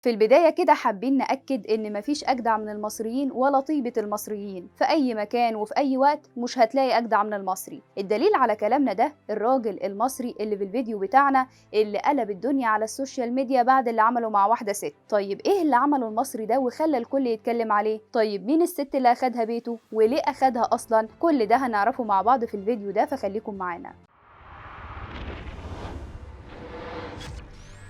في البداية كده حابين نأكد إن مفيش أجدع من المصريين ولا طيبة المصريين، في أي مكان وفي أي وقت مش هتلاقي أجدع من المصري. الدليل على كلامنا ده الراجل المصري اللي في الفيديو بتاعنا اللي قلب الدنيا على السوشيال ميديا بعد اللي عمله مع واحدة ست. طيب إيه اللي عمله المصري ده وخلى الكل يتكلم عليه؟ طيب مين الست اللي أخدها بيته وليه أخدها أصلا؟ كل ده هنعرفه مع بعض في الفيديو ده، فخليكم معانا.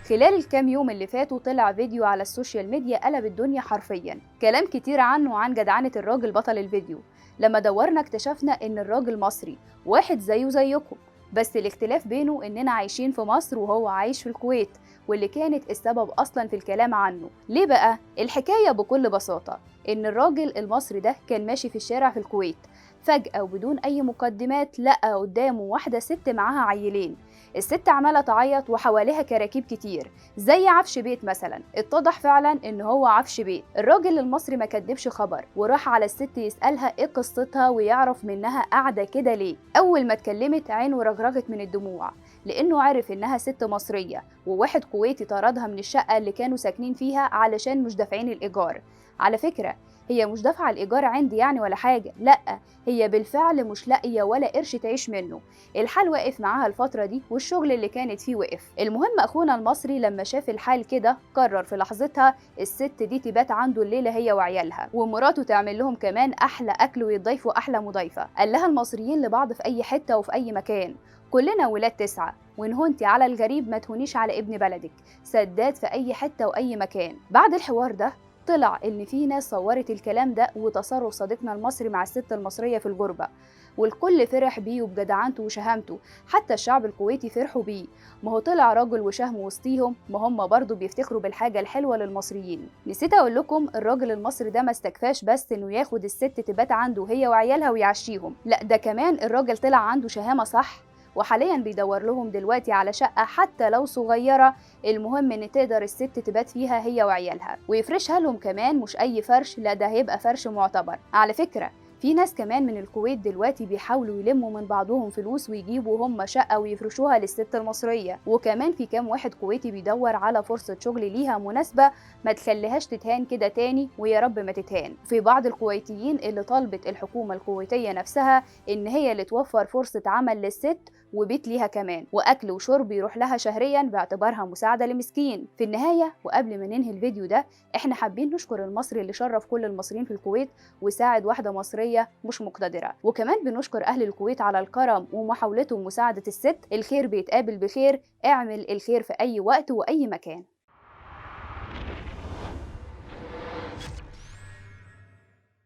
خلال الكام يوم اللي فاتوا طلع فيديو على السوشيال ميديا قلب الدنيا حرفيا، كلام كتير عنه وعن جدعنة الراجل بطل الفيديو. لما دورنا اكتشفنا ان الراجل مصري واحد زيه زيكم، بس الاختلاف بينه اننا عايشين في مصر وهو عايش في الكويت، واللي كانت السبب اصلا في الكلام عنه. ليه بقى؟ الحكاية بكل بساطة ان الراجل المصري ده كان ماشي في الشارع في الكويت، فجأة وبدون اي مقدمات لقى قدامه واحدة ست معاها عيلين. الست عمالة تعيط وحواليها كراكيب كتير زي عفش بيت مثلا. اتضح فعلا ان هو عفش بيت. الراجل المصري ما كدبش خبر وراح على الست يسألها ايه قصتها ويعرف منها قاعدة كده ليه. اول ما اتكلمت عينه رغرغت من الدموع، لانه عرف انها ست مصرية وواحد كويتي طردها من الشقة اللي كانوا ساكنين فيها علشان مش دافعين الايجار. على فكرة هي مش دافعة الإيجار عندي يعني ولا حاجة، لأ، هي بالفعل مش لاقية ولا قرش تعيش منه. الحال واقف معاها الفترة دي والشغل اللي كانت فيه وقف. المهم أخونا المصري لما شاف الحال كده قرر في لحظتها الست دي تبات عنده الليلة هي وعيالها، ومراته تعمل لهم كمان أحلى أكل ويضيفوا أحلى مضيفة. قال لها المصريين لبعض في أي حتة وفي أي مكان كلنا ولاد تسعة، وإن هنتي على الغريب ما تهونيش على ابن بلدك، سداد في أي حتة وأي مكان. بعد الحوار ده طلع إن في ناس صورت الكلام ده وتصرف صديقنا المصري مع الست المصرية في الغربة، والكل فرح بيه وبجدعنته وشهامته، حتى الشعب الكويتي فرحوا بيه. ما هو طلع راجل وشهم وسطيهم، ما هم برضه بيفتخروا بالحاجة الحلوة للمصريين. نسيت أقول لكم الراجل المصري ده ما استكفاش بس إنه ياخد الست تبات عنده هي وعيالها ويعشيهم، لا ده كمان الراجل طلع عنده شهامة صح، وحاليا بيدور لهم دلوقتي على شقة حتى لو صغيرة، المهم ان تقدر الست تبات فيها هي وعيالها، ويفرشها لهم كمان مش اي فرش، لا ده هيبقى فرش معتبر. على فكرة في ناس كمان من الكويت دلوقتي بيحاولوا يلموا من بعضهم فلوس ويجيبوا هم شقة ويفرشوها للست المصرية، وكمان في كام واحد كويتي بيدور على فرصة شغل ليها مناسبة ما تخليهاش تتهان كده تاني، ويا رب ما تتهان. في بعض الكويتيين اللي طالبت الحكومة الكويتية نفسها ان هي اللي توفر فرصة عمل للست وبيت ليها كمان، واكل وشرب يروح لها شهريا باعتبارها مساعدة لمسكين. في النهاية وقبل ما ننهي الفيديو ده احنا حابين نشكر المصري اللي شرف كل المصريين في الكويت وساعد واحدة مصرية مش مقتدرة، وكمان بنشكر أهل الكويت على الكرم ومحاولتهم مساعدة الست. الخير بيتقابل بخير، اعمل الخير في أي وقت وأي مكان.